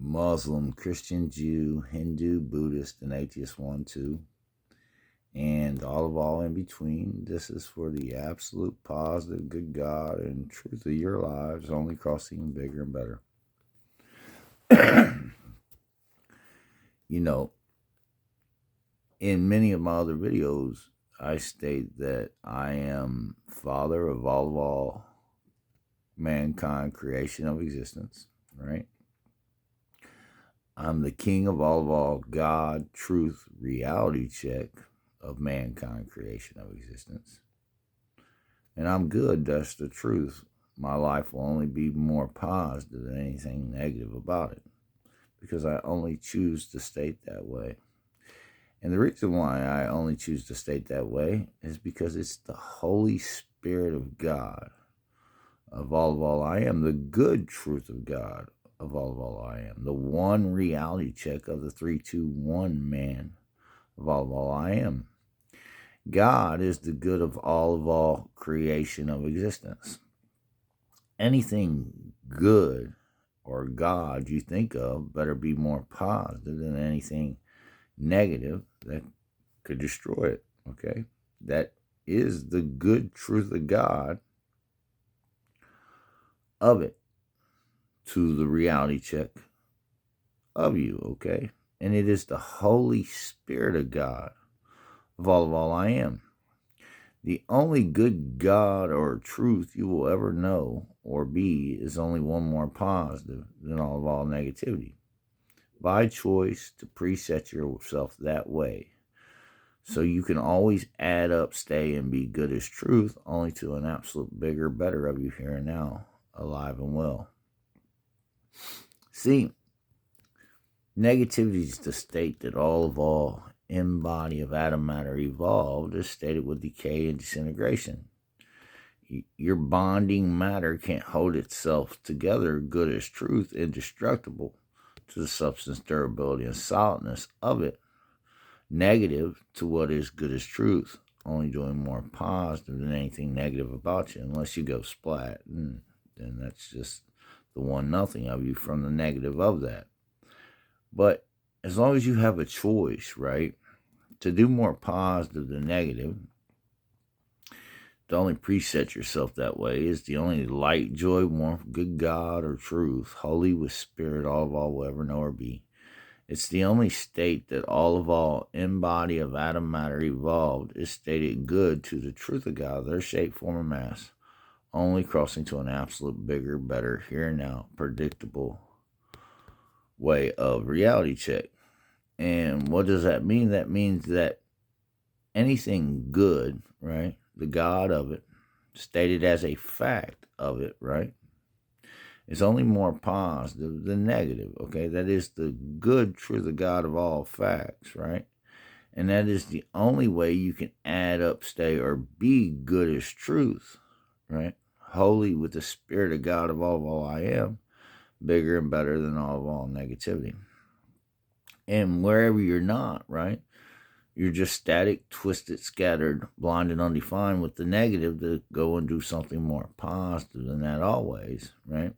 Muslim, Christian, Jew, Hindu, Buddhist, and atheist one, too. And all in between. This is for the absolute positive good God and truth of your lives, only crossing bigger and better. In many of my other videos, I state that I am Father of all mankind creation of existence, right? I'm the King of all God, truth, reality check of mankind creation of existence. And I'm good, that's the truth. My life will only be more positive than anything negative about it, because I only choose to state that way. And the reason why I only choose to state that way is because it's the Holy Spirit of God of all I am, the good truth of God of all I am, the one reality check of the 3-2-1 man of all I am. God is the good of all creation of existence. Anything good or God you think of better be more positive than anything negative that could destroy it, okay? That is the good truth of God of it to the reality check of you, okay? And it is the Holy Spirit of God of all I am. The only good God or truth you will ever know or be is only one more positive than all negativity. By choice to preset yourself that way, so you can always add up, stay, and be good as truth, only to an absolute bigger, better of you here and now, alive and well. See, negativity is the state that all embody of atom matter evolved is stated with decay and disintegration. Your bonding matter can't hold itself together good as truth, indestructible to the substance, durability, and solidness of it. Negative to what is good as truth, only doing more positive than anything negative about you, unless you go splat, and then that's just the one nothing of you from the negative of that. But as long as you have a choice, right, to do more positive than negative, to only preset yourself that way is the only light, joy, warmth, good God or truth, holy with spirit, all will ever know or be. It's the only state that all embody of atom matter evolved is stated good to the truth of God, their shape, form, and mass, only crossing to an absolute bigger, better, here and now, predictable way of reality check. And what does that mean? That means that anything good, right, the God of it, stated as a fact of it, right, is only more positive than negative, okay? That is the good truth of God of all facts, right? And that is the only way you can add up, stay, or be good as truth, right? Holy with the Spirit of God of all I am, bigger and better than all negativity. And wherever you're not, right, you're just static, twisted, scattered, blind, and undefined with the negative to go and do something more positive than that always, right?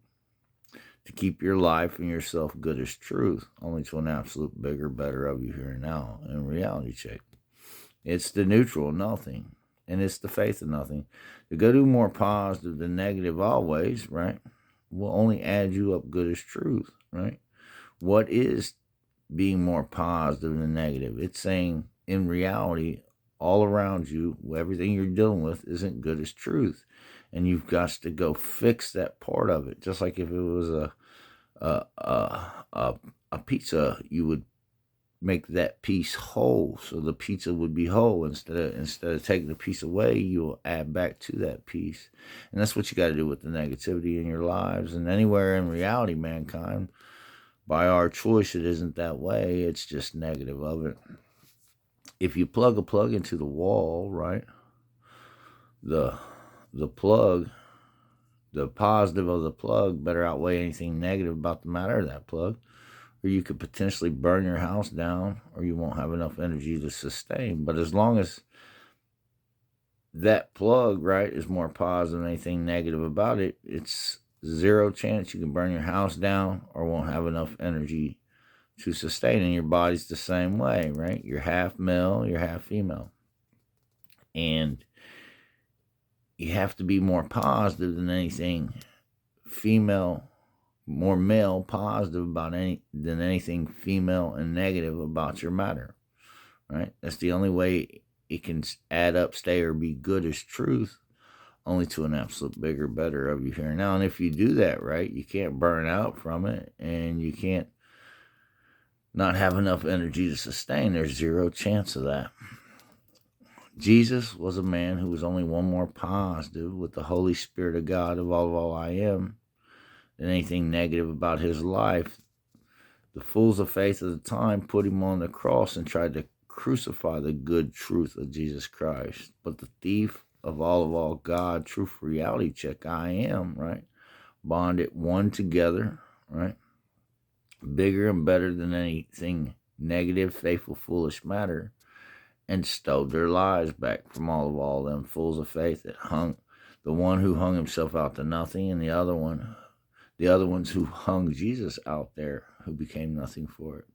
To keep your life and yourself good as truth, only to an absolute bigger, better of you here and now in reality check. It's the neutral nothing, and it's the faith of nothing. To go do more positive than negative always, right, will only add you up good as truth, right? What is being more positive than negative? It's saying in reality, all around you, everything you're dealing with isn't good as truth. And you've got to go fix that part of it. Just like if it was a pizza, you would make that piece whole, so the pizza would be whole. Instead of taking the piece away, you'll add back to that piece. And that's what you got to do with the negativity in your lives and anywhere in reality, mankind. By our choice, it isn't that way. It's just negative of it. If you plug a plug into the wall, right, the plug, the positive of the plug better outweigh anything negative about the matter of that plug, or you could potentially burn your house down, or you won't have enough energy to sustain. But as long as that plug, right, is more positive than anything negative about it, it's zero chance you can burn your house down or won't have enough energy to sustain. And your body's the same way, right? You're half male, you're half female. And you have to be more positive than anything female, more male positive than anything female and negative about your matter, right? That's the only way it can add up, stay, or be good as truth, only to an absolute bigger, better of you here and now. And if you do that right, you can't burn out from it, and you can't not have enough energy to sustain. There's zero chance of that. Jesus was a man who was only one more positive with the Holy Spirit of God of all I am than anything negative about his life. The fools of faith of the time put him on the cross and tried to crucify the good truth of Jesus Christ. But the thief of all God, truth, reality check, I am, right? Bonded one together, right? Bigger and better than anything negative, faithful, foolish matter, and stole their lives back from all them fools of faith that hung, the one who hung himself out to nothing, and the other ones who hung Jesus out there, who became nothing for it.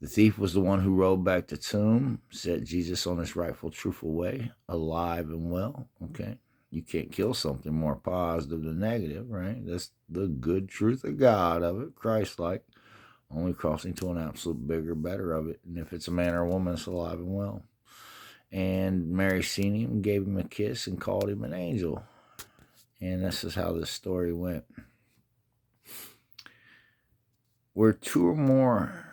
The thief was the one who rolled back the tomb, set Jesus on his rightful, truthful way, alive and well. Okay, you can't kill something more positive than negative, right? That's the good truth of God of it, Christ-like, only crossing to an absolute bigger, better of it. And if it's a man or a woman, it's alive and well. And Mary seen him, gave him a kiss, and called him an angel. And this is how this story went. Where two or more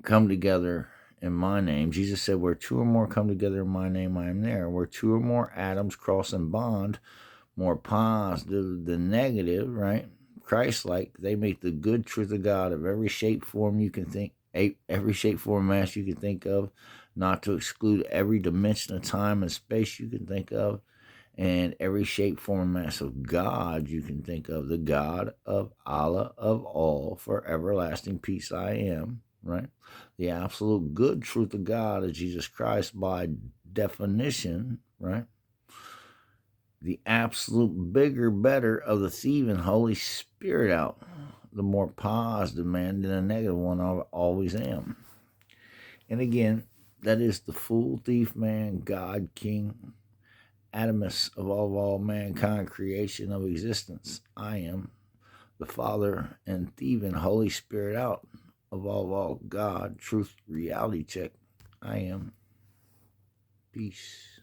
come together in my name, Jesus said, where two or more come together in my name, I am there. Where two or more atoms cross and bond, more positive than negative, right? Christ-like, they make the good truth of God of every shape, form you can think, every shape, form, mass you can think of, not to exclude every dimension of time and space you can think of, and every shape, form, and mass of God you can think of, the God of Allah of all, for everlasting peace I am, right? The absolute good truth of God of Jesus Christ by definition, right? The absolute bigger, better of the thieving Holy Spirit out, the more positive man than a negative one I always am. And again, that is the fool, thief, man, God, King, Adamas of all mankind, creation of existence. I am the Father and thieving Holy Spirit out of all God, truth, reality check. I am. Peace.